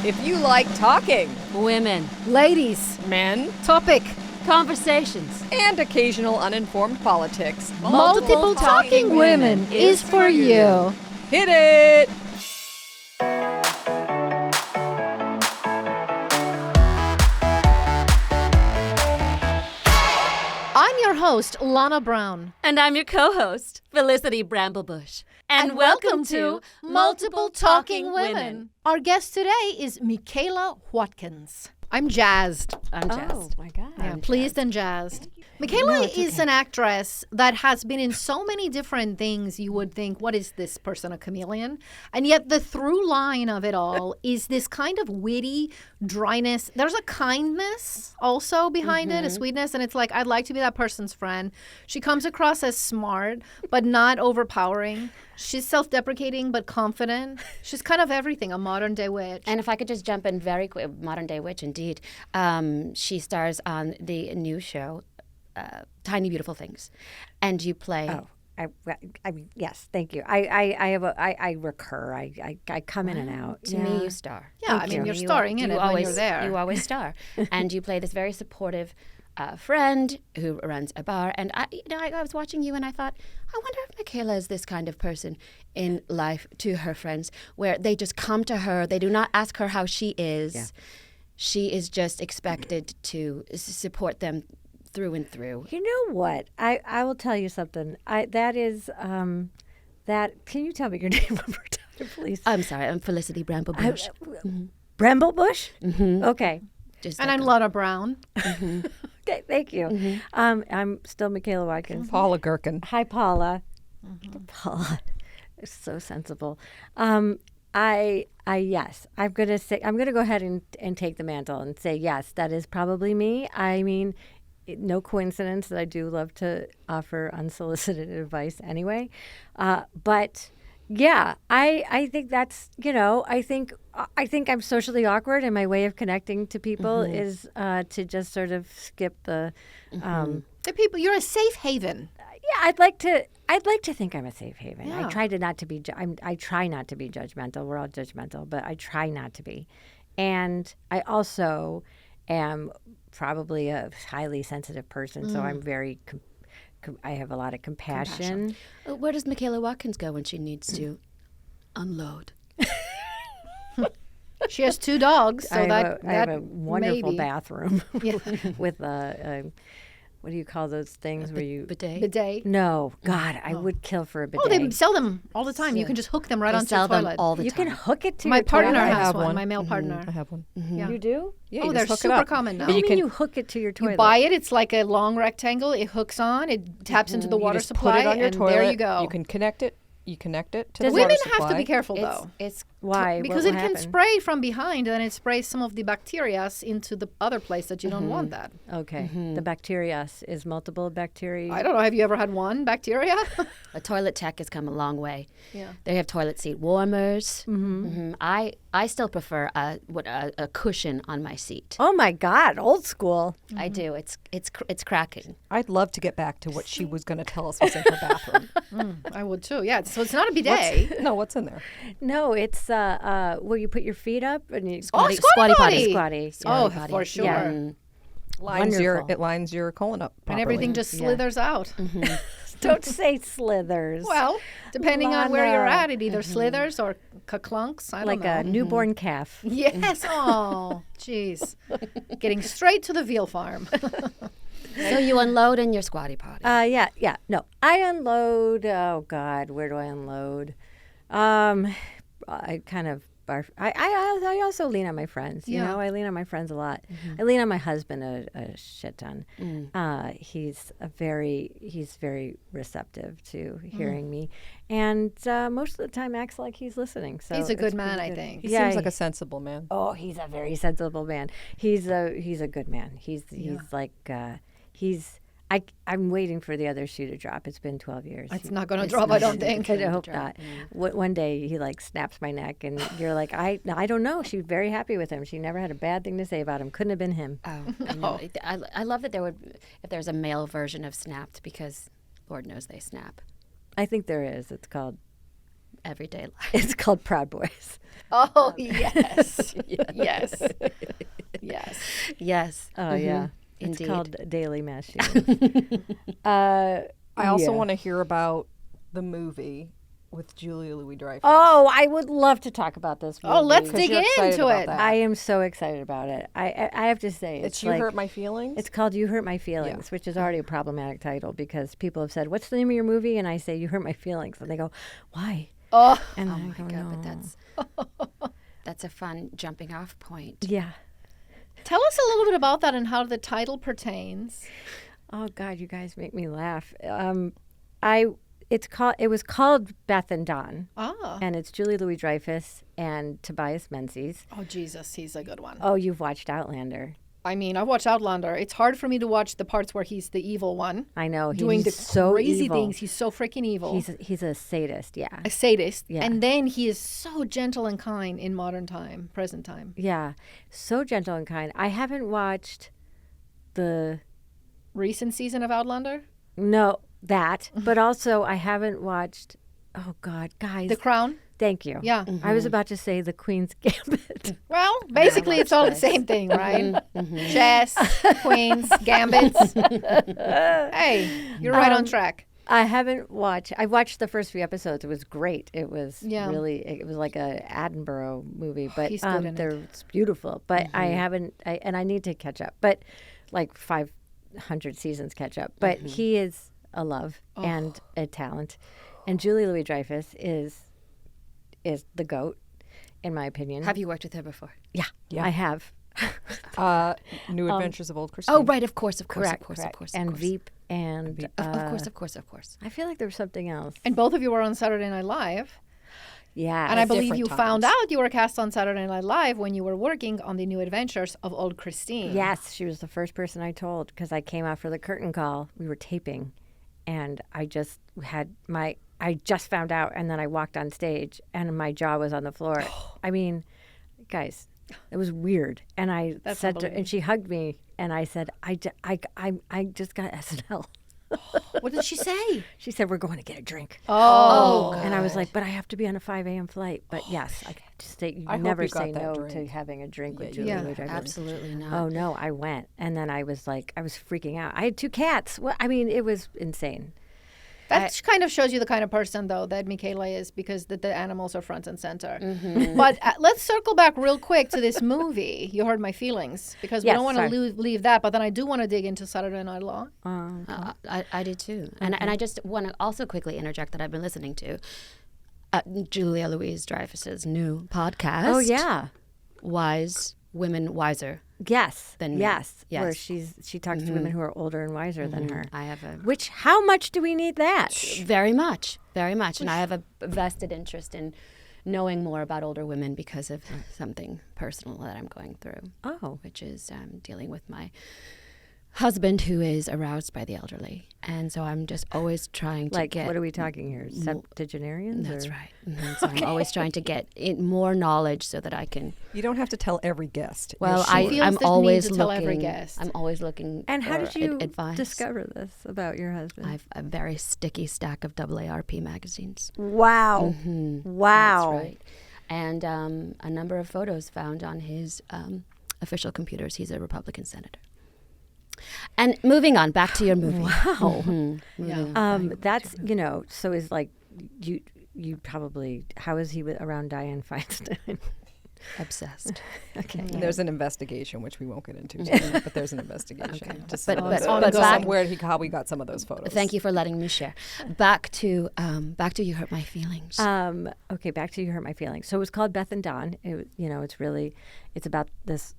If you like talking, Women. Ladies. men, Topic. Conversations. and occasional uninformed politics, Multiple talking women is for you. Hit it! I'm your host, Lana Brown. And I'm your co-host, Felicity Bramblebush. And welcome to Multiple Talking Women. Our guest today is Michaela Watkins. I'm jazzed. I'm jazzed. Oh my God. Yeah, pleased and jazzed. Michaela is an actress that has been in so many different things. You would think, what is this person, a chameleon? And yet the through line of it all is this kind of witty dryness. There's a kindness also behind it, a sweetness. And it's like, I'd like to be that person's friend. She comes across as smart, but not overpowering. She's self-deprecating, but confident. She's kind of everything, a modern day witch. And if I could just jump in very quick, Modern Day Witch, indeed. She stars on the new show, Tiny Beautiful Things, and you play. Oh, yes, thank you. I recur. I come in and out. To me, you star. Yeah, I mean, you're starring in it when you're there. You always star, and you play this very supportive friend who runs a bar. And I was watching you, and I thought, I wonder if Michaela is this kind of person in life to her friends, where they just come to her. They do not ask her how she is. Yeah. She is just expected to support them through and through. You know what? I will tell you something. That is that. Can you tell me your name one more time, please? I'm sorry. I'm Felicity Bramblebush. Bramblebush. Mm-hmm. Okay. And I'm Lana Brown. Thank you. I'm still Michaela Watkins. Paula Gerkin. Hi, Paula. Paula is so sensible. Yes, I'm gonna go ahead and take the mantle and say yes, that is probably me. I mean, no coincidence that I do love to offer unsolicited advice anyway. But yeah, I think that's, I think I'm socially awkward, and my way of connecting to people is to just sort of skip the people. You're a safe haven. Yeah, I'd like to think I'm a safe haven. Yeah. I try not to be judgmental. We're all judgmental, but I try not to be. And I also am probably a highly sensitive person, so I'm very I have a lot of compassion. Where does Michaela Watkins go when she needs to unload? She has 2 dogs, so I have a wonderful maybe. bathroom with a what do you call those things where you Bidet. No, God, I would kill for a bidet. Oh, they sell them all the time. You can just hook them right onto the toilet. Them all the You time. can hook it to My your partner toilet. has one. My male partner. I have one. Yeah. You do? Yeah, Oh, you they're just hook it super up. common now. What do you mean you hook it to your toilet? You buy it. It's like a long rectangle. It hooks on. It taps into the water You just supply, put it on your and toilet. there you go. You can connect it. You connect it to the Women water have to supply. be careful, though. It's Why? Because What it will can happen? spray from behind, and it sprays some of the bacteria into the other place that you don't want that. Okay. The bacteria is multiple bacteria. I don't know. Have you ever had one bacteria? a toilet tech has come a long way. Yeah. They have toilet seat warmers. I still prefer a cushion on my seat. Oh my God, old school. I do. It's cracking. I'd love to get back to what she was going to tell us was in her bathroom. I would too. Yeah. So it's not a bidet. No, what's in there? No, it's where you put your feet up and you Squatty squatty potty. squatty. Oh, potty. for sure. Yeah. It Wonderful. lines your colon up And properly. everything just slithers out. Don't say slithers. Well, depending on where you're Lana. at, it either slithers or clunks. I don't like know. a newborn calf. Yes. Oh, jeez. Getting straight to the veal farm. So you unload in your squatty potty. Yeah. No, I unload. Oh God, where do I unload? I kind of barf. I also lean on my friends. You know, I lean on my friends a lot. I lean on my husband a shit ton. He's very receptive to hearing me, and most of the time acts like he's listening. So He's a good it's man, pretty I good. think. He Yeah, seems like a sensible man. Oh, he's a very sensible man. He's a good man. He's like I'm waiting for the other shoe to drop. It's been 12 years. It's not going to drop, I don't think. I hope not. One day he snaps my neck, and you're like, I don't know. She's very happy with him. She never had a bad thing to say about him. Couldn't have been him. Oh, I know. I love that if there's a male version of snapped, because Lord knows they snap. I think there is. It's called everyday life. It's called Proud Boys. Oh, yes. Yes. Yes. Yes. Oh, yeah. It's Indeed. called Daily Machine. I also yeah. want to hear about the movie with Julia Louis-Dreyfus. Oh, I would love to talk about this movie. Oh, let's 'Cause dig you're excited into about it. that. I am so excited about it. I have to say, It's You like, Hurt My Feelings? It's called You Hurt My Feelings, which is already a problematic title because people have said, "What's the name of your movie?" And I say, "You Hurt My Feelings," and they go, "Why?" Oh, And Oh I my go, God, "No." but that's a fun jumping off point. Yeah. tell us a little bit about that and how the title pertains. Oh God, you guys make me laugh. It was called Beth and Don, Ah. and it's Julie Louis-Dreyfus and Tobias Menzies. Oh, Jesus, he's a good one. Oh, you've watched Outlander. I mean, I watched Outlander. It's hard for me to watch the parts where he's the evil one. I know he's Doing the so crazy evil. things. He's so freaking evil. He's a sadist. Yeah. a sadist. Yeah. And then he is so gentle and kind in modern time, present time. Yeah, so gentle and kind. I haven't watched the Recent season of Outlander? but also I haven't watched. Oh God, guys! The Crown? Thank you. Yeah. I was about to say the Queen's Gambit. Well, basically, it's all the same thing, right? Chess, queens, gambits. Hey, you're right on track. I haven't watched. I watched the first few episodes. It was great. It was Yeah. really. It was like a Attenborough movie, but He's good in it. it's beautiful. But I haven't. And I need to catch up. But like 500 seasons catch up. But he is a love and a talent, and Julie Louis-Dreyfus is the GOAT, in my opinion. Have you worked with her before? Yeah, I have. New Adventures of Old Christine. Oh, right. Of course. Of course. Correct, Of course. correct. Of course. And of course. Veep and Of course. Of course. Of course. I feel like there was something else. And both of you were on Saturday Night Live. Yeah, And I believe different you times. found out you were cast on Saturday Night Live when you were working on the New Adventures of Old Christine. yes, she was the first person I told because I came out for the curtain call. We were taping, and I just found out, and then I walked on stage, and my jaw was on the floor. I mean, guys, it was weird. And I That's said to, unbelievable. and she hugged me, and I said, I just got SNL. What did she say? She said, "We're going to get a drink." Oh. And I was like, "But I have to be on a 5 a.m. flight." But yes, I just say you I hope never you got say that no drink. to having a drink with Yeah, Julie yeah. Louis-Dreyfus. Absolutely not. Oh no, I went, and then I was freaking out. I had 2 cats. Well, I mean, it was insane. That kind of shows you the kind of person, though, that Michaela is, because the animals are front and center. But let's circle back real quick to this movie, You Hurt My Feelings, because we Yes, don't want to sorry. leave that, but then I do want to dig into Saturday Night Live. I did too. And I just want to also quickly interject that I've been listening to Julia Louis-Dreyfus's new podcast. Oh yeah, Wise Women Wiser. yes, Than me. yes, Yes. where she talks to women who are older and wiser than her. I have a Which, how much do we need that? very much, and I have a vested interest in knowing more about older women because of something personal that I'm going through, Oh, which is dealing with my husband who is aroused by the elderly, and so I'm just always trying to like get. what are we talking here? Septuagenarians? That's or? right. So I'm always trying to get more knowledge so that I can. You don't have to tell every guest. Well, She feels I'm the need always to tell looking. every guest. I'm always looking. And how for did you advice. discover this about your husband? I've a very sticky stack of AARP magazines. Wow, wow. That's right. And a number of photos found on his official computers. He's a Republican senator. And moving on, back to your movie. Wow. Moving on. That's, so is like, you probably, how is he around Dianne Feinstein? Obsessed. Okay. And there's an investigation, which we won't get into today, but there's an investigation. Just But back where how we got some of those photos. Thank you for letting me share. Back to You Hurt My Feelings. Okay, back to You Hurt My Feelings. So it was called Beth and Don. It's about this,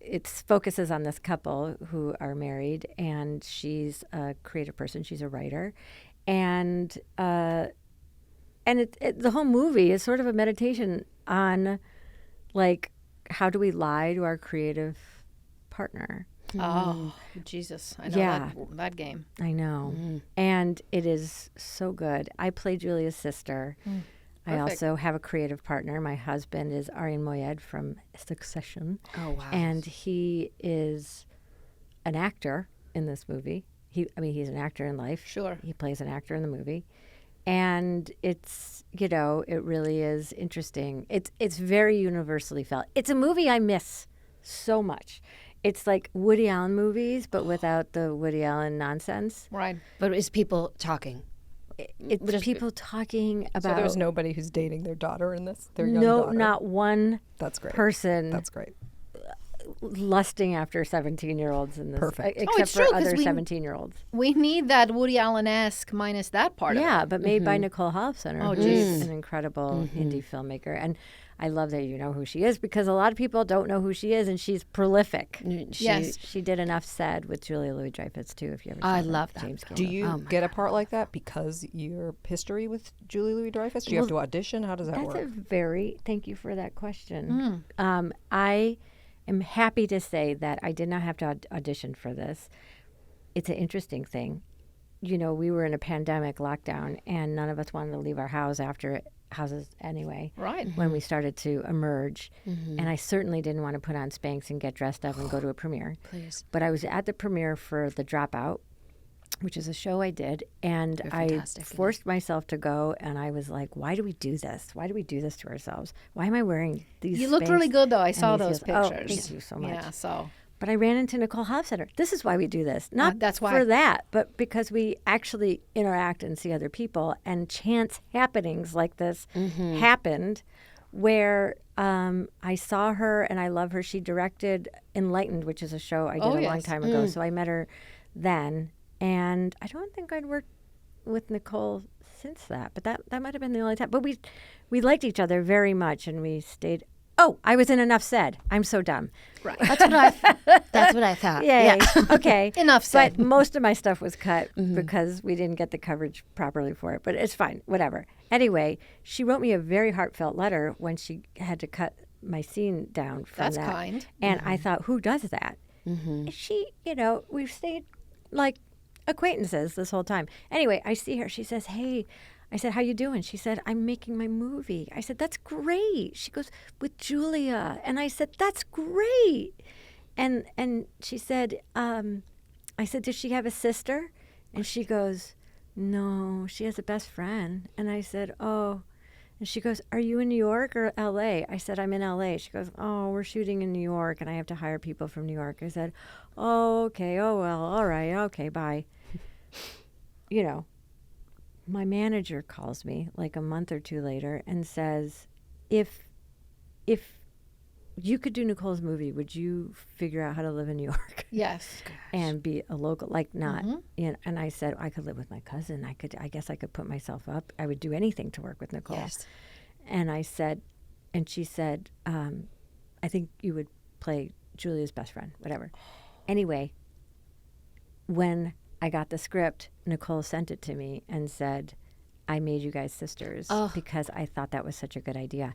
it focuses on this couple who are married, and she's a creative person. She's a writer. And the whole movie is sort of a meditation on, like, how do we lie to our creative partner? Oh, Jesus. I know Yeah. that game. I know. And it is so good. I play Julia's sister. I Perfect. also have a creative partner. My husband is Ariane Moyed from Succession. Oh, wow. And he is an actor in this movie. He's an actor in life. Sure. He plays an actor in the movie. And it's, you know, it really is interesting. It's very universally felt. It's a movie I miss so much. It's like Woody Allen movies, but without the Woody Allen nonsense. Right. But it's people talking. It's people talking about. So there's nobody who's dating their daughter in this? Their young no, daughter? not one That's great. person That's great. lusting after 17-year-olds in this. Perfect. Except it's true, for 'cause other we- 17-year-olds. We need that Woody Allen-esque minus that part of it. Yeah, but made by Nicole Holofcener, Oh, who's geez. an incredible indie filmmaker. And I love that you know who she is because a lot of people don't know who she is, and she's prolific. Yes. She did Enough Said with Julia Louis-Dreyfus, too, if you ever I saw love that. that. James Do Cameron. you get a part like that because your history with Julie Louis-Dreyfus? Do you have to audition? How does that That's work? thank you for that question. I am happy to say that I did not have to audition for this. It's an interesting thing. You know, we were in a pandemic lockdown, and none of us wanted to leave our houses anyway. Right. When we started to emerge. And I certainly didn't want to put on Spanx and get dressed up and go to a premiere. Please. But I was at the premiere for The Dropout, which is a show I did, and You're I fantastic in it. forced myself to go, and I was like, why do we do this? Why do we do this to ourselves? Why am I wearing these You looked Spanx really good, though. I and saw these those heels? pictures. Oh, thank you so much. Yeah, so. But I ran into Nicole Hofstetter. This is why we do this. Not that's why. for that, but because we actually interact and see other people. And chance happenings like this happened where I saw her and I love her. She directed Enlightened, which is a show I did a long yes. time ago. So I met her then. And I don't think I'd worked with Nicole since that. But that might have been the only time. But we liked each other very much and we stayed. Oh, I was in Enough Said. I'm so dumb. Right. That's what I thought. Yay. Okay. Enough said. But most of my stuff was cut because we didn't get the coverage properly for it. But it's fine. Whatever. Anyway, she wrote me a very heartfelt letter when she had to cut my scene down from That's that. kind. And I thought, who does that? She, you know, we've stayed like acquaintances this whole time. Anyway, I see her. She says, hey, I said, how you doing? She said, I'm making my movie. I said, that's great. She goes, with Julia. And I said, that's great. And she said, I said, does she have a sister? And she goes, no, she has a best friend. And I said, oh. And she goes, are you in New York or L.A.? I said, I'm in L.A. She goes, oh, we're shooting in New York, and I have to hire people from New York. I said, oh, okay, oh, well, all right, okay, bye. You know. My manager calls me like a month or two later and says, if you could do Nicole's movie, would you figure out how to live in New York Yes. and be a local, like not, you know, and I said, I could live with my cousin. I guess I could put myself up. I would do anything to work with Nicole. Yes. And I said, and she said, I think you would play Julia's best friend, whatever. Anyway, when I got the script, Nicole sent it to me and said, I made you guys sisters because I thought that was such a good idea.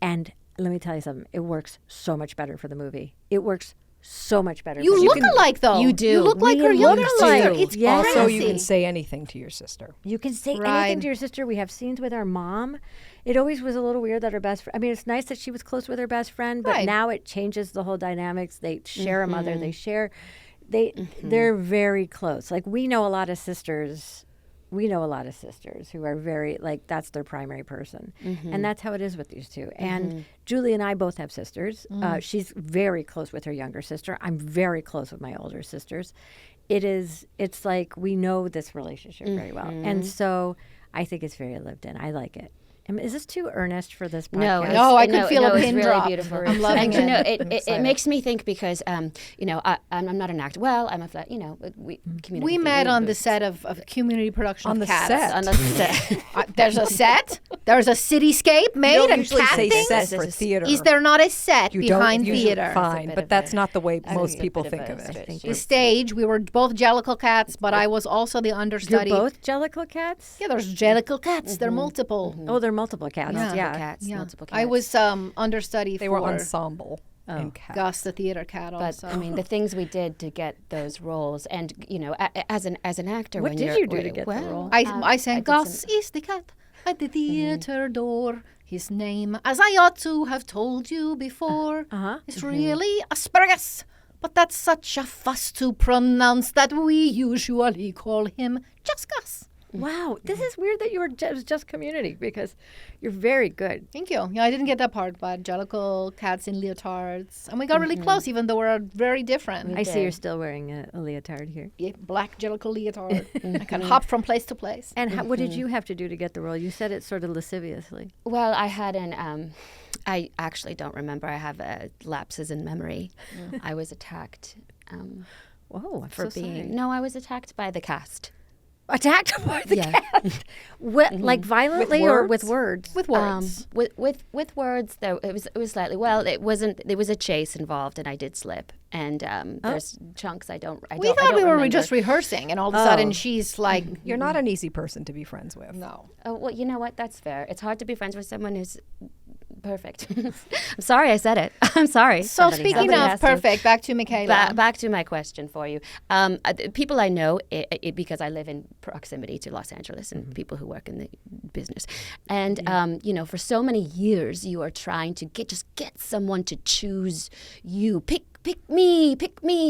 And let me tell you something, it works so much better for the movie. It works so much better. You look alike, though. You do. You look like We her younger look sister. alike. It's Yes. Also, you crazy. can say anything to your sister. You can say Right. anything to your sister. We have scenes with our mom. It always was a little weird that her best friend, I mean, it's nice that she was close with her best friend, but Right. now it changes the whole dynamics. They share a mother. They share, they're very close. Like we know a lot of sisters who are very, like, that's their primary person. And that's how it is with these two. And Julie and I both have sisters. She's very close with her younger sister. I'm very close with my older sisters. It's like we know this relationship very well. And so I think it's very lived in. I like it. Is this too earnest for this podcast? No, No, I could feel a it's pin really drop. beautiful. I'm loving and, you it. know, I'm it excited. makes me think because, you know, I'm not an actor. Well, I'm a, community. We met on the set of community production On of the Cats. set? On the set. There's a set. There's a cityscape made You don't and usually cat say things. set for theater. Is there not a set You behind don't usually, theater? Fine, bit but of that's a- not the way I most think people it's a bit think of of a it. switch. The stage, we were both Jellicle Cats, but I was also the understudy. You're both Jellicle cats? Yeah, there's Jellicle Cats. They're multiple. Oh, they're multiple cats. Yeah. Yeah. Cats, Yeah. multiple cats. I was understudy They for were ensemble in Cats. Gus, the theater cat. But Also, I mean, the things we did to get those roles, and you know, as an actor, What when did you're, you do to get the role? I sang did Gus some- is the cat at the theater door. His name, as I ought to have told you before, is really Asparagus. But that's such a fuss to pronounce that we usually call him just Gus. Wow, this is weird that you were just community because you're very good. Thank you. Yeah, I didn't get that part, but Jellicle, cats in leotards. And we got really close, even though we're very different. I see you're still wearing a leotard here. Yeah, black Jellicle leotard. I can hop from place to place. And what did you have to do to get the role? You said it sort of lasciviously. Well, I had I actually don't remember. I have lapses in memory. I was attacked Whoa, I'm for so being... sorry. No, I was attacked by the cast. Attacked by the cat? Like violently With or words? with words? With words. With words, though, it was slightly... Well, it wasn't... There was a chase involved, and I did slip. And there's chunks I don't We thought we were remember. just rehearsing, and all of a sudden she's like, You're not an easy person to be friends with. no. Oh, well, you know what? That's fair. It's hard to be friends with someone who's perfect. I'm sorry I said it. I'm sorry. So speaking Somebody of has to. perfect, back to Michaela. Back to my question for you. People I know, because I live in proximity to Los Angeles and people who work in the business. And, for so many years, you are trying to get someone to choose you. Pick me.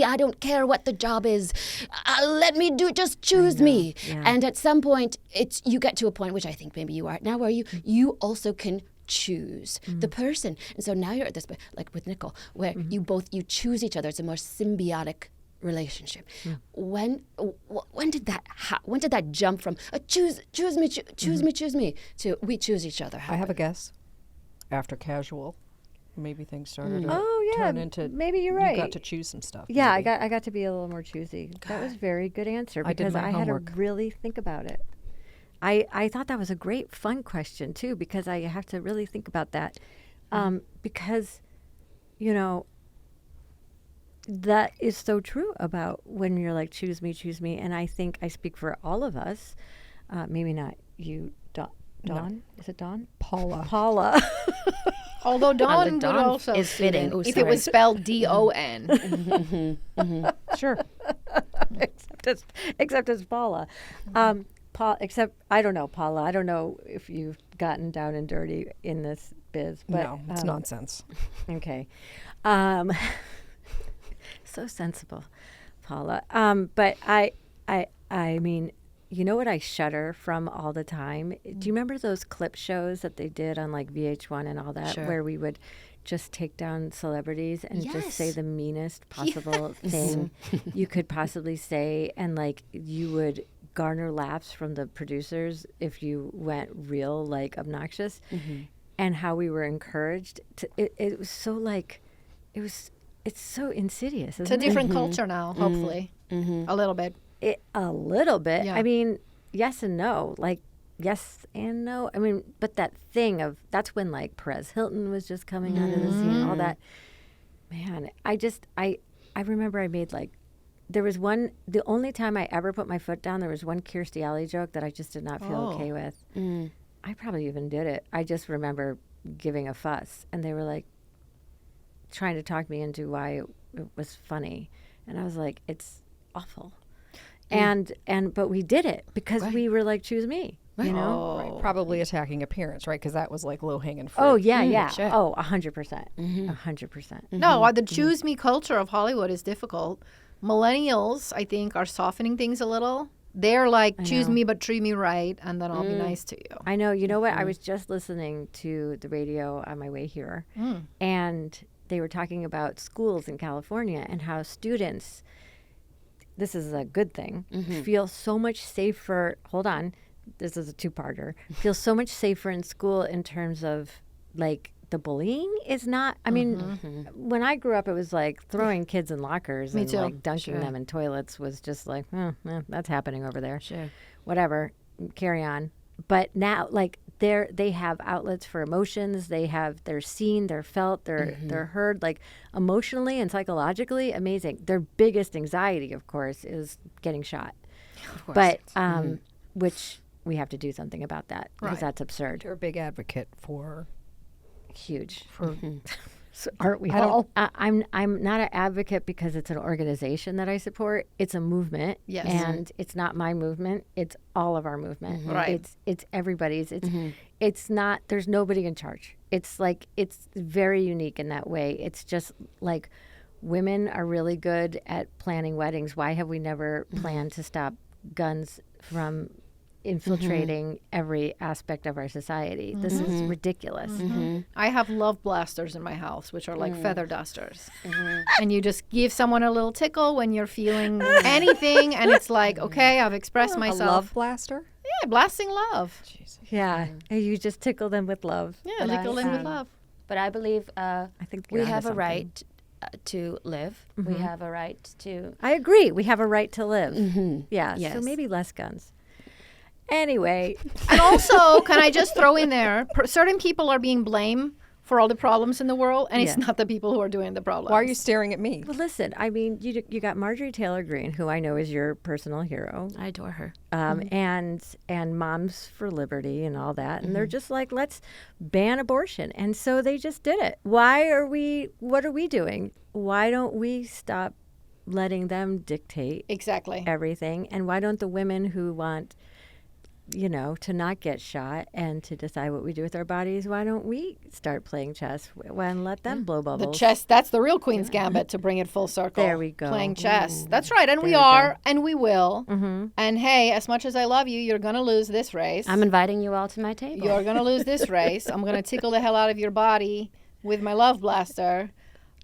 I don't care what the job is. Let me do it. Just choose me. Yeah. And at some point, you get to a point, which I think maybe you are now, where you also can choose the person. And so now you're at this, like with Nicole, where you choose each other. It's a more symbiotic relationship. When did that jump from choose me to we choose each other? I have a guess. After Casual, maybe things started to Oh, yeah, turn into... maybe you're You right. got to choose some stuff. Yeah, maybe. I got to be a little more choosy. That was a very good answer I did because my I had to homework. really think about it. I thought that was a great fun question too because I have to really think about that because that is so true about when you're like choose me, and I think I speak for all of us. Maybe not you, Dawn. No. Is it Dawn? Paula. Although Dawn would Dawn also is suit fitting. it Oh, if it sorry. was spelled DON. Sure. except it's Paula. Except I don't know, Paula. I don't know if you've gotten down and dirty in this biz, but No, it's nonsense. okay. So sensible, Paula. But I mean, you know what I shudder from all the time? Do you remember those clip shows that they did on like VH1 and all that, Sure. where we would just take down celebrities and just say Yes. the meanest possible thing you could possibly say, and like you would garner laughs from the producers if you went real like obnoxious, and how we were encouraged to. It was so like, it's so insidious. It's a Isn't it? different culture now, hopefully. A little bit. A little bit. Yeah. I mean, yes and no. Like, yes and no. I mean, but that thing of, that's when like Perez Hilton was just coming out of the scene, all that. Man, I remember I made like, there was one, the only time I ever put my foot down, there was one Kirstie Alley joke that I just did not feel okay with. I probably even did it. I just remember giving a fuss, and they were like trying to talk me into why it was funny. And I was like, it's awful. But we did it because we were like, choose me, you know? Right. Probably attacking appearance, right? Because that was like low-hanging fruit. Oh, yeah. sure. Oh, 100%. 100%. No, the choose me culture of Hollywood is difficult. Millennials, I think, are softening things a little. They're like, choose me, but treat me right, and then I'll be nice to you. I know. You know what? I was just listening to the radio on my way here, and they were talking about schools in California and how students, this is a good thing, feel so much safer. Hold on. This is a two-parter. Feel so much safer in school in terms of like the bullying is not, I mean, when I grew up, it was like throwing kids in lockers Me and too. like dunking them in toilets was just like, that's happening over there. Sure. Whatever, carry on. But now, like, they have outlets for emotions. They're seen, they're felt, they're heard, like emotionally and psychologically amazing. Their biggest anxiety, of course, is getting shot. Of course. But which we have to do something about that because Right. that's absurd. You're a big advocate for... Huge. So aren't we I all? don't, I'm not an advocate because it's an organization that I support. It's a movement, Yes. and it's not my movement. It's all of our movement. Right. It's everybody's. It's not. There's nobody in charge. It's like it's very unique in that way. It's just like women are really good at planning weddings. Why have we never planned to stop guns from infiltrating every aspect of our society. This is ridiculous. I have love blasters in my house, which are like feather dusters. And you just give someone a little tickle when you're feeling anything, and it's like, okay, I've expressed A myself. love blaster? Yeah, blasting love. Jesus. Yeah, and you just tickle them with love. Yeah, tickle them with love. But I believe I think we you're have onto a something. right to live. We have a right to. I agree. We have a right to live. Yeah. So Yes. maybe less guns. Anyway, And also, can I just throw in there, certain people are being blamed for all the problems in the world, and it's Yeah. not the people who are doing the problems. Why are you staring at me? well, listen. I mean, you got Marjorie Taylor Greene, who I know is your personal hero, I adore her. and Moms for Liberty and all that, and they're just like, let's ban abortion, and so they just did it. What are we doing? Why don't we stop letting them dictate Exactly. everything, and why don't the women who want to not get shot and to decide what we do with our bodies, why don't we start playing chess and let them blow The bubbles? chess, that's the real Queen's Gambit to bring it full circle. There we go. Playing chess. That's right. And we There we are, and we will. And hey, as much as I love you, you're going to lose this race. I'm inviting you all to my table. You're going to lose this race. I'm going to tickle the hell out of your body with my love blaster.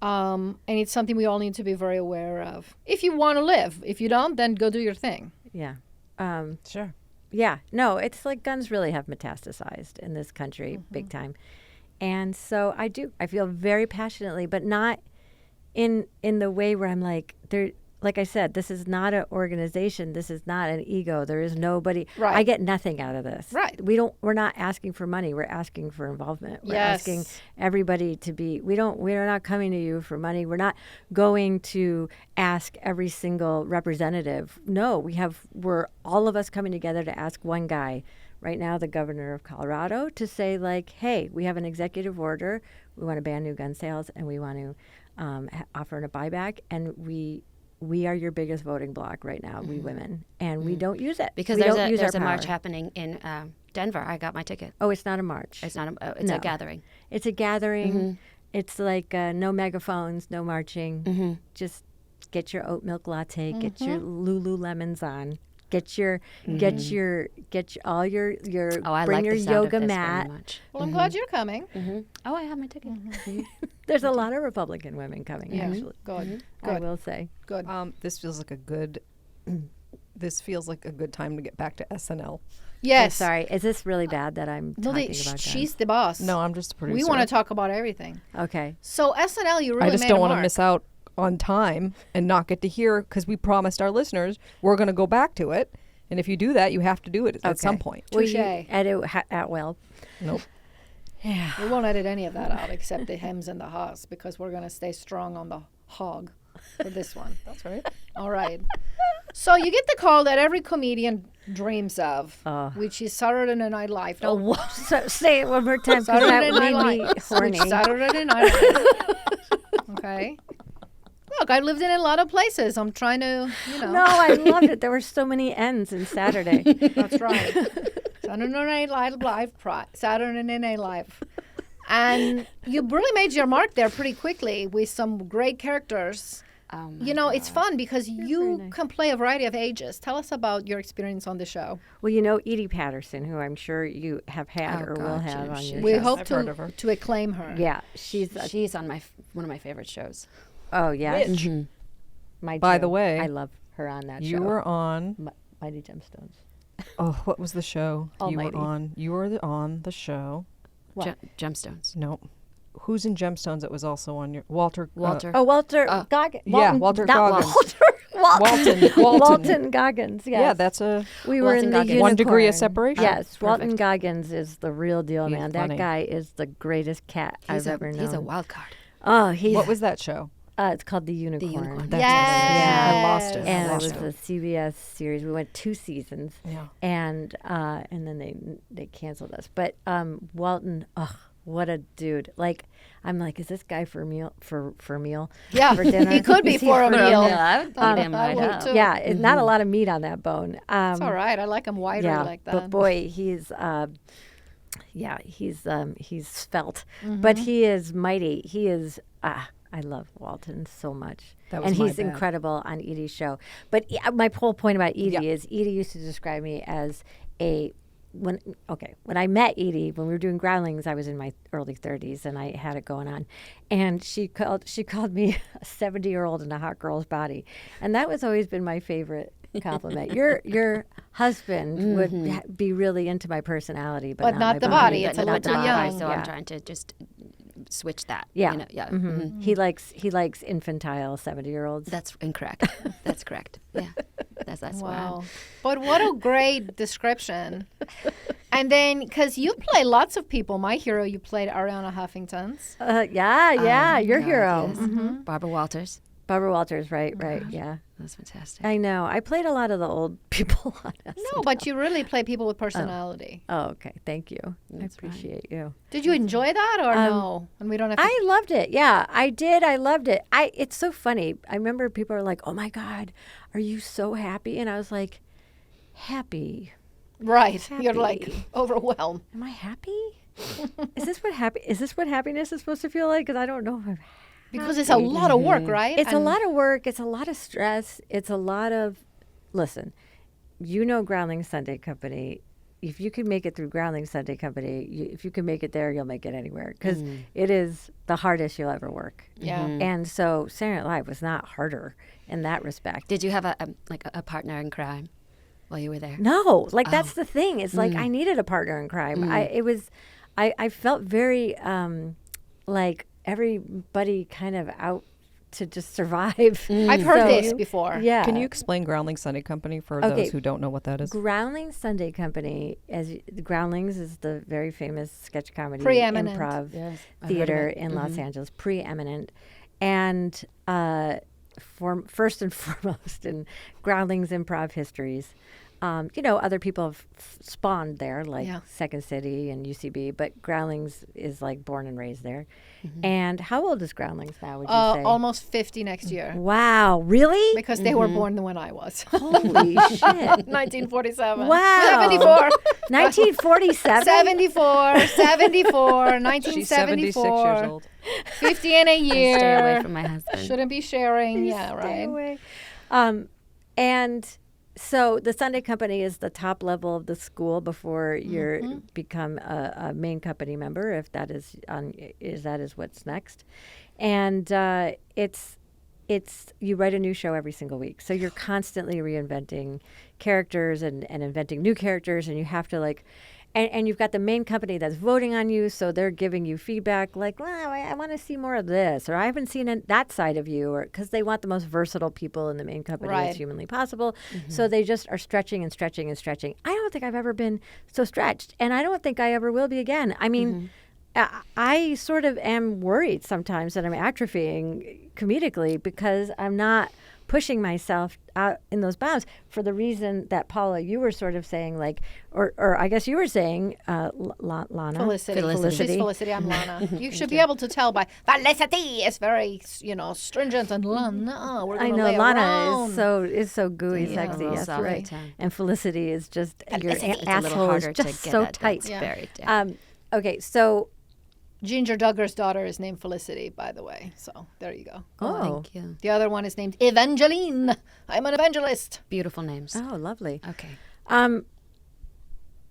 And it's something we all need to be very aware of. If you want to live. If you don't, then go do your thing. Yeah. Sure. Yeah, no, it's like guns really have metastasized in this country big time. And so I feel very passionately, but not in the way where I'm like, like I said, this is not an organization. This is not an ego. There is nobody. Right. I get nothing out of this. Right. We're not asking for money. We're asking for involvement. We're asking everybody to be, we're not coming to you for money. We're not going to ask every single representative. No, we're all of us coming together to ask one guy, right now the governor of Colorado, to say like, hey, we have an executive order. We want to ban new gun sales, and we want to offer a buyback, and we are your biggest voting bloc right now, we women, and we don't use it because we there's don't use a our march power. happening in Denver. I got my ticket. Oh, it's not a march. It's not. It's No. a gathering. It's a gathering. It's like no megaphones, no marching. Just get your oat milk latte, get your Lululemons on, get all your Oh, I bring like your the sound yoga of this mat. very much. Well, I'm glad you're coming. Oh, I have my ticket. There's a lot of Republican women coming. Actually, Good. I will say. Good. This feels like a good. This feels like a good time to get back to SNL. Yes. Oh, sorry, is this really bad that I'm No, talking about guns? she's the boss. No, I'm just a producer. We want to talk about everything. Okay. So SNL, you really I just made don't a want to mark. miss out on time and not get to hear, because we promised our listeners we're going to go back to it. And if you do that, you have to do it at some point. Well, Touche. at will. Nope. Yeah. We won't edit any of that out except the hems and the haws because we're going to stay strong on the hog for this one. That's right. All right. So you get the call that every comedian dreams of, which is Saturday Night Live. No, Say it one more time, because Saturday that Night made me Live. horny. Which Saturday Night Live. Okay. Look, I've lived in a lot of places. I'm trying to, No, I loved it. There were so many N's in Saturday. That's right. Saturday Night Live. Saturday Night Live. And you really made your mark there pretty quickly with some great characters. Oh my It's fun because you can play a variety of ages. Tell us about your experience on the show. Well, Edie Patterson, who I'm sure you have had or will have on your We show. hope I've heard of her. to acclaim her. Yeah, she's on one of my favorite shows. oh yeah. Which? My By Joe. the way, I love her on that show. You were on. Mighty Gemstones. Oh, what was the show Almighty. you were on? You were on the show. What? Gemstones. Nope. Who's in Gemstones that was also on your Walter? Walter. Oh, Walter Goggins. yeah, Walter not Goggins. Walton. Walton. Goggins. Yes. Yeah, that's a. We were Walton in the Goggins. Unicorn. 1 degree of separation. Yes, Walton Perfect. Goggins is the real deal, He's man. funny. That guy is the greatest cat I've ever known. He's a wild card. Oh, he's. What was that show? It's called The Unicorn. Unicorn. That's Yes. I lost it. And I it lost was a CBS series. We went 2 seasons. Yeah. And then they canceled us. But Walton, what a dude! Like, I'm like, is this guy for meal for meal? Yeah, for dinner? he could be Is he for a meal. I would eat him I right would up. too. Yeah, it's not a lot of meat on that bone. It's all right. I like him wider Yeah, like that. but boy, he's svelte, but he is mighty. He is I love Walton so much. That was and my he's bad. incredible on Edie's show. But my whole point about Edie is Edie used to describe me as when I met Edie, when we were doing Groundlings, I was in my early 30s and I had it going on. And she called me a 70-year-old in a hot girl's body. And that was always been my favorite compliment. Your husband would be really into my personality, but not my the body. It's a Not little the young. body, so I'm trying to just switch that. Yeah. You know, yeah. He likes infantile 70-year-olds. That's incorrect. That's correct. Yeah. That's Wow. But what a great description. And then, because you play lots of people. My hero, you played Ariana Huffington's. Your hero. Yes. Barbara Walters. Barbara Walters, right, yeah. That's fantastic. I know. I played a lot of the old people on SNL. No, but you really play people with personality. Oh, okay. Thank you. I appreciate you. Did you enjoy that or no? And we don't have to. I loved it. Yeah, I did. I loved it. It's so funny. I remember people are like, "Oh my God, are you so happy?" And I was like, "Happy? Right. You're like overwhelmed. Am I happy? Is this what happiness is supposed to feel like? Because I don't know if I'm happy. Because it's a lot of work, right? It's a lot of work. It's a lot of stress. It's a lot of, listen, Groundlings Sunday Company. If you can make it through Groundlings Sunday Company, if you can make it there, you'll make it anywhere. Because it is the hardest you'll ever work. Yeah. And so Saturday Night Live was not harder in that respect. Did you have a partner in crime while you were there? No, that's the thing. It's like I needed a partner in crime. I felt very like everybody kind of out to just survive. I've heard this before. Yeah. Can you explain Groundlings Sunday Company for those who don't know what that is? Groundlings Sunday Company, the Groundlings is the very famous sketch comedy Preeminent. improv Yes, I've heard of theater it. in Los Angeles, preeminent. And first and foremost in Groundlings improv histories. Other people have spawned there, like Second City and UCB, but Groundlings is like born and raised there. And how old is Groundlings now, would you say? Almost 50 next year. Wow, really? Because they were born when I was. Holy shit. 1947. Wow. 74. 1947? 74, 1974. She's 76 years old. 50 in a year. Stay away from my husband. Shouldn't be sharing. Yeah, Stay right. away. And so the Sunday Company is the top level of the school before you become a main company member, if that is what's next. And it's you write a new show every single week, so you're constantly reinventing characters and inventing new characters, and you have to and you've got the main company that's voting on you, so they're giving you feedback like, well, I want to see more of this, or I haven't seen that side of you, or because they want the most versatile people in the main company as humanly possible. So they just are stretching and stretching and stretching. I don't think I've ever been so stretched, and I don't think I ever will be again. I mean, I sort of am worried sometimes that I'm atrophying comedically because I'm not pushing myself out in those bounds for the reason that, Paula, you were sort of saying, or I guess you were saying, Lana. Felicity. She's Felicity. I'm Lana. You should be able to tell by Felicity is very, stringent, and Lana, we're I going to know lay Lana around. is so gooey, sexy. Yes, soft right. tongue. And Felicity is just your It's a little asshole is harder to just get so at. tight. That's very tight. Okay, so Ginger Duggar's daughter is named Felicity, by the way. So there you go. Thank you. The other one is named Evangeline. I'm an evangelist. Beautiful names. oh, lovely. Okay.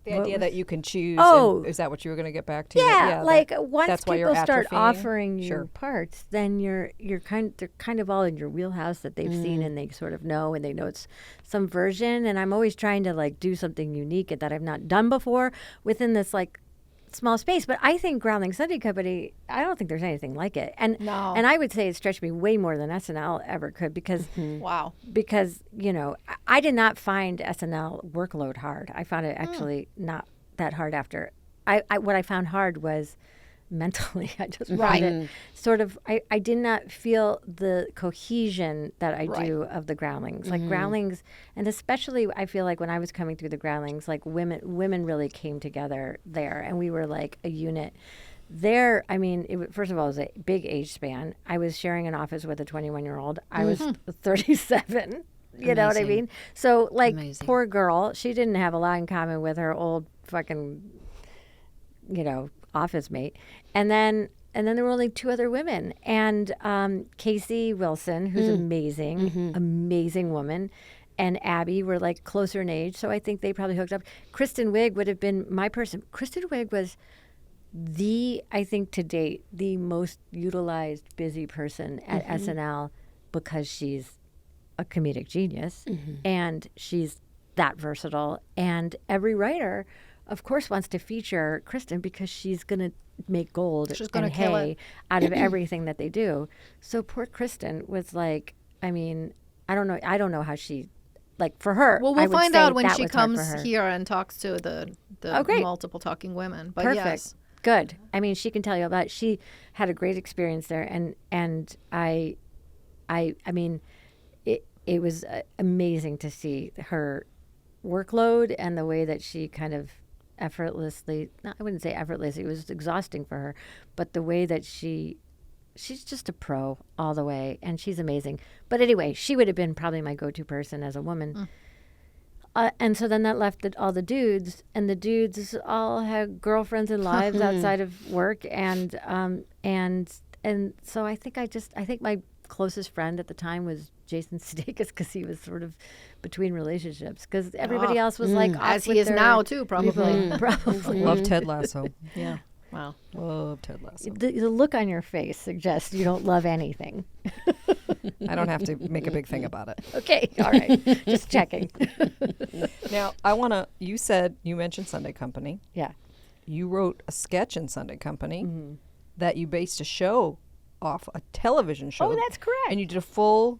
The idea that you can choose. Oh. Is that what you were going to get back to? Yeah, once that's why you're people start atrophying? offering you Sure. parts, then they're kind of all in your wheelhouse that they've seen and they sort of know, and they know it's some version. And I'm always trying to do something unique that I've not done before within this small space. But I think Groundlings Sunday Company, I don't think there's anything like it. And No. and I would say it stretched me way more than SNL ever could because Wow. I did not find SNL workload hard. I found it actually not that hard after. What I found hard was mentally. I just found it sort of, I did not feel the cohesion that I do of the Groundlings. Groundlings, and especially I feel like when I was coming through the Groundlings, women really came together there, and we were like a unit. There, I mean, first of all, it was a big age span. I was sharing an office with a 21-year-old. I was 37. You know what I mean? So, Amazing. poor girl, she didn't have a lot in common with her old fucking, office mate. And then then there were only 2 other women, and Casey Wilson, who's amazing, amazing woman, and Abby were like closer in age, so I think they probably hooked up. Kristen Wiig would have been my person. Kristen Wiig was I think to date, the most utilized busy person at SNL because she's a comedic genius and she's that versatile. And every writer, of course, wants to feature Kristen because she's going to make gold and hay out of everything that they do. So poor Kristen was like, I mean, I don't know how she, like for her. Well, we'll find out when she comes here and talks to the multiple talking women. But perfect. Yes. Good. I mean, she can tell you about it. She had a great experience there, and I mean, it was amazing to see her workload and the way that she kind of effortlessly, I wouldn't say effortlessly, it was exhausting for her, but the way that she's just a pro all the way, and she's amazing. But anyway, she would have been probably my go-to person as a woman. And so then that left all the dudes, and the dudes all had girlfriends and lives outside of work, and so I think my closest friend at the time was Jason Sudeikis because he was sort of between relationships because everybody else was like as he is now too, probably. Probably. Love Ted Lasso. Yeah. Wow. Love Ted Lasso. The look on your face suggests you don't love anything. I don't have to make a big thing about it. Okay, all right. Just checking. Now, you mentioned Sunday Company. Yeah. You wrote a sketch in Sunday Company that you based a show off, a television show. Oh, that's correct. And you did a full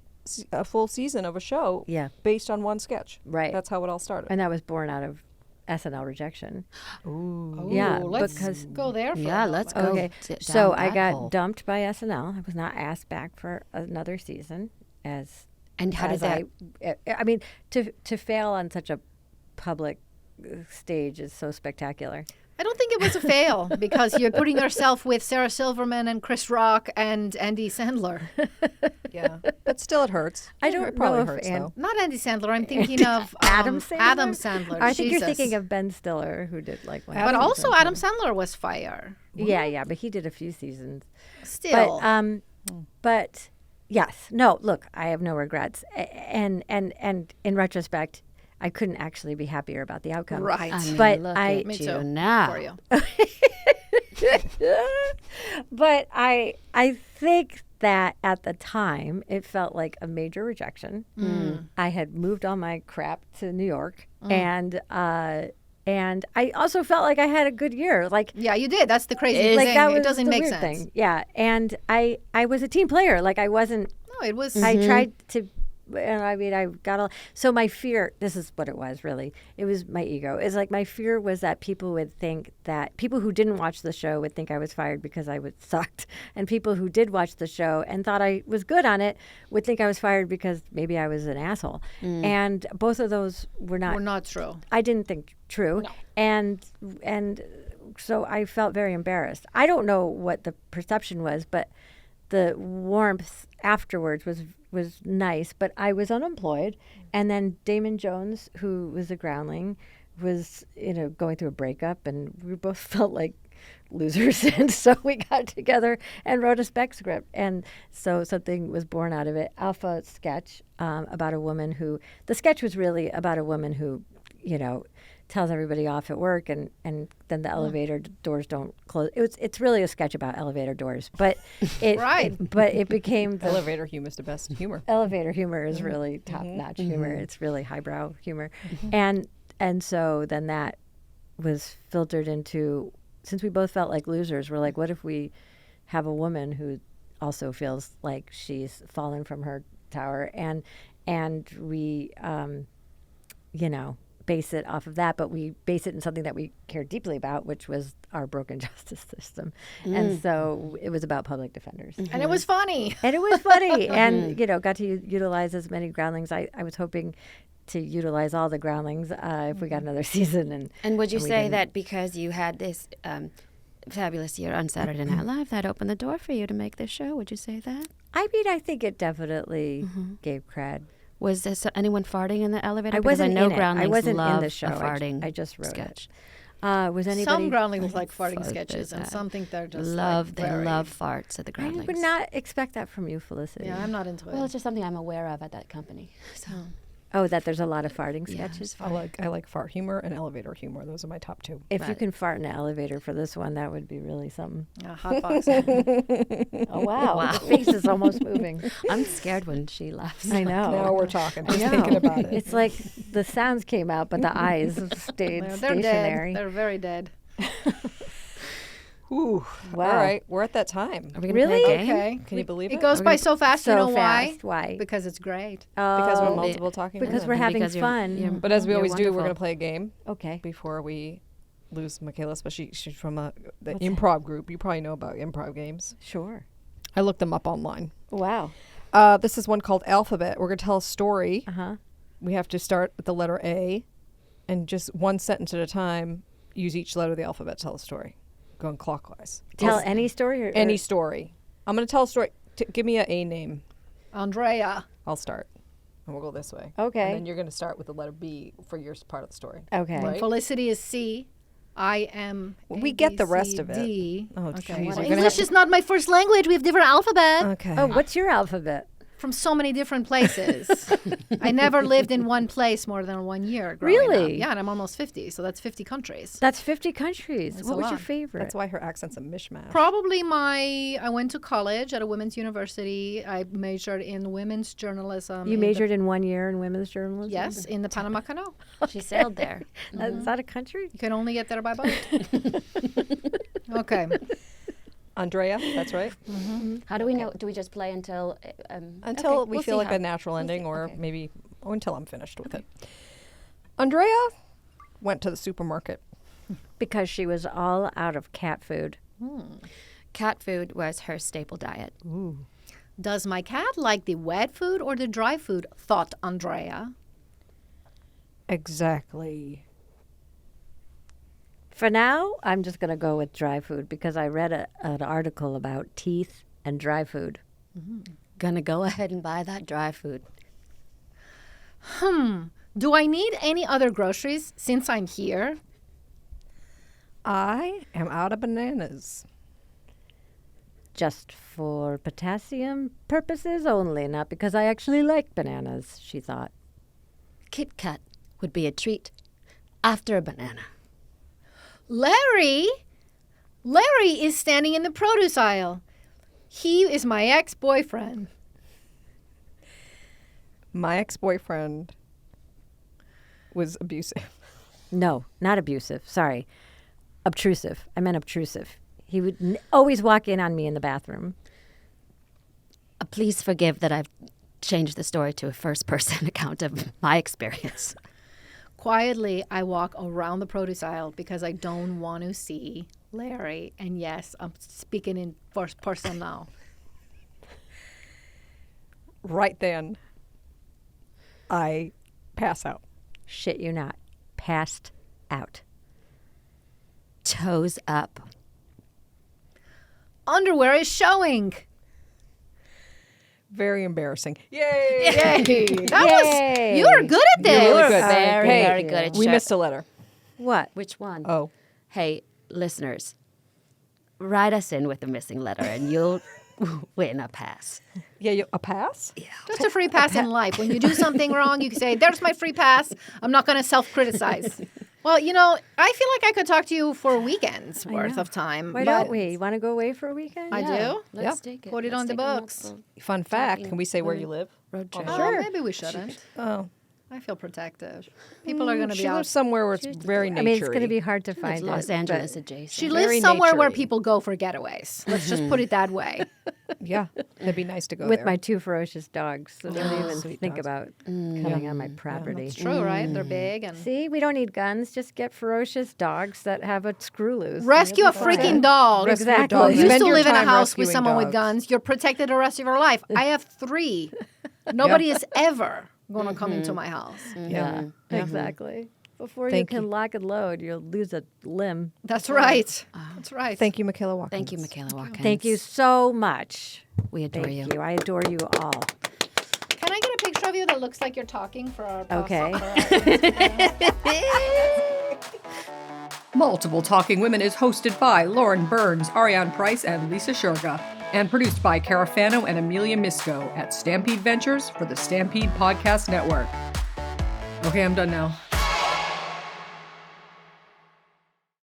season of a show based on one sketch. Right. That's how it all started. And that was born out of SNL rejection. Ooh. Yeah, let's because go there for Yeah, let's go. okay. So I got dumped by SNL. I was not asked back for another season. And how did that? I mean, to fail on such a public stage is so spectacular. I don't think it was a fail because you're putting yourself with Sarah Silverman and Chris Rock and Andy Sandler. Yeah, but still it hurts. I don't It probably know if hurts though. Not Andy Sandler. I'm thinking of Adam Sandler. Adam Sandler. I think Jesus. you're thinking of Ben Stiller, who did like one. But also Adam Sandler was fire. Yeah, but he did a few seasons. Still. But yes, no. Look, I have no regrets, and in retrospect, I couldn't actually be happier about the outcome. Right. I mean, But look I- at Me you too. now. For you. But I think that at the time it felt like a major rejection. I had moved all my crap to New York, and I also felt like I had a good year. Like Yeah, you did. That's the crazy like thing. that was It doesn't the make weird sense. thing. Yeah, and I was a team player. Like I wasn't. No, it was. I tried to. And I mean, I got all. So my fear. This is what it was. Really, it was my ego. It's like my fear was that people would think that people who didn't watch the show would think I was fired because I was sucked, and people who did watch the show and thought I was good on it would think I was fired because maybe I was an asshole. And both of those were not. We're not true. I didn't think true, and so I felt very embarrassed. I don't know what the perception was, but the warmth afterwards was nice. But I was unemployed, and then Damon Jones, who was a Groundling, was going through a breakup, and we both felt like losers, and so we got together and wrote a spec script, and so something was born out of it. Alpha sketch about a woman who. The sketch was really about a woman who, tells everybody off at work, and then the elevator doors don't close. It's really a sketch about elevator doors, but it became the Elevator humor is the best humor. elevator humor is really top-notch humor. It's really highbrow humor, and so then that was filtered into, since we both felt like losers, we're like, what if we have a woman who also feels like she's fallen from her tower, and we base it off of that, but we base it in something that we care deeply about, which was our broken justice system. And so it was about public defenders. And it was funny. And it was funny. And, got to utilize as many Groundlings. I was hoping to utilize all the Groundlings if we got another season. And would you we say didn't. that because you had this fabulous year on Saturday Night Live, that opened the door for you to make this show? Would you say that? I mean, I think it definitely gave cred. Was there anyone farting in the elevator? I Because wasn't I know in it. I Groundlings wasn't love in the show. a farting I just wrote sketch. Was anybody? Some groundlings like farting Farted sketches, and that. some think they're just They love farts at the I groundlings. would not expect that from you, Felicity. Yeah, I'm not into it. Well, it's just something I'm aware of at that company. So Oh, that there's a lot of farting yeah, sketches. I like fart humor and elevator humor. Those are my top two. If you Right. can fart in an elevator for this one, that would be really something. Hot box. Oh wow, the face is almost moving. I'm scared when she laughs. I know. Now we're talking. Just I know. thinking about it. It's like the sounds came out, but the eyes stayed They're stationary. dead. They're very dead. Ooh. Wow. All right, we're at that time. Are we gonna Really? play a game? Okay. Can you believe It it? goes by so fast. So you know fast. why? Why? Because it's great. Because we're Oh, multiple talking because women. we're having Because fun. But as we You're always do, we're wonderful. going to play a game Okay. before we lose Michaela, especially she's from the What's that? improv group. You probably know about improv games. Sure. I looked them up online. Wow. This is one called Alphabet. We're going to tell a story. Uh-huh. We have to start with the letter A, and just one sentence at a time, use each letter of the alphabet to tell a story. Going clockwise. Tell any story or Any story. I'm going to tell a story. Give me a name. Andrea. I'll start. And we'll go this way. Okay. And then you're going to start with the letter B for your part of the story. Okay. Right. Felicity is C. I am. We get the rest of it. D. Oh, Okay. jeez, Well, you're gonna English have to- is not my first language. We have different alphabet Okay. Oh, what's your alphabet? from so many different places. I never lived in one place more than 1 year. growing Really? up. Yeah, and I'm almost 50, so that's 50 countries. That's 50 countries. That's what a was your lot. favorite? That's why her accent's a mishmash. Probably I went to college at a women's university. I majored in women's journalism. You in majored in 1 year in women's journalism? Yes, in the Panama Canal. She sailed there. Is that a country? You can only get there by boat. Okay. Andrea, that's right. How do we know? Do we just play until? Until okay, we we'll feel see like how- a natural ending, see. or Okay. maybe until I'm finished with it. Andrea went to the supermarket. Because she was all out of cat food. Cat food was her staple diet. Does my cat like the wet food or the dry food? Thought Andrea. Exactly. For now, I'm just going to go with dry food because I read an article about teeth and dry food. Gonna go ahead and buy that dry food. Do I need any other groceries since I'm here? I am out of bananas. Just for potassium purposes only, not because I actually like bananas, she thought. Kit Kat would be a treat after a banana. Larry is standing in the produce aisle. He is my ex-boyfriend. My ex-boyfriend was abusive. No, not abusive. Sorry. Obtrusive. I meant obtrusive. He would always walk in on me in the bathroom. Please forgive that I've changed the story to a first-person account of my experience. Quietly, I walk around the produce aisle because I don't want to see Larry. And yes, I'm speaking in first person now. Right then, I pass out. Shit you not. Passed out. Toes up. Underwear is showing. Very embarrassing. Yay! Yay! That Yay! was. You are good at this. You're really good. Very, Hey, very good at We show. missed a letter. What? Which one? Oh. Hey, listeners, write us in with the missing letter and you'll win a pass. Yeah, a pass? Just a free pass in life. When you do something wrong, you can say, "There's my free pass. I'm not going to self-criticize." Well, I feel like I could talk to you for weekends worth of time. Why but don't we? You want to go away for a weekend? I do. Let's take it. Put it Let's on the take a books. multiple Fun fact, can we say where you live? road trip. Oh, maybe we shouldn't. Oh. I feel protective. People are going to be She out. lives somewhere where it's very I mean, it's going to nature-y. be hard to find It's Los it, Angeles but- adjacent. She very lives somewhere where nature-y. people go for getaways. Let's just put it that way. Yeah, it'd be nice to go with there. my 2 ferocious dogs. So don't even Sweet think dogs. about coming on my property. It's true, right? They're big and See, we don't need guns. Just get ferocious dogs that have a screw loose. rescue a freaking dog. Rescue a Exactly. dog. You used Spend to your live in a time house with rescuing someone with dogs. guns. You're protected the rest of your life. I have 3. Nobody is ever going to come into my house. Yeah. Exactly. Before Thank you can you. lock and load, you'll lose a limb. That's right. That's right. Thank you, Michaela Watkins. Thank you, Michaela Watkins. Thank you so much. We adore Thank you. you. I adore you all. Can I get a picture of you that looks like you're talking for our Okay. for our- Multiple Talking Women is hosted by Lauren Burns, Ariane Price, and Lisa Schurga, and produced by Cara Fano and Amelia Misco at Stampede Ventures for the Stampede Podcast Network. Okay, I'm done now.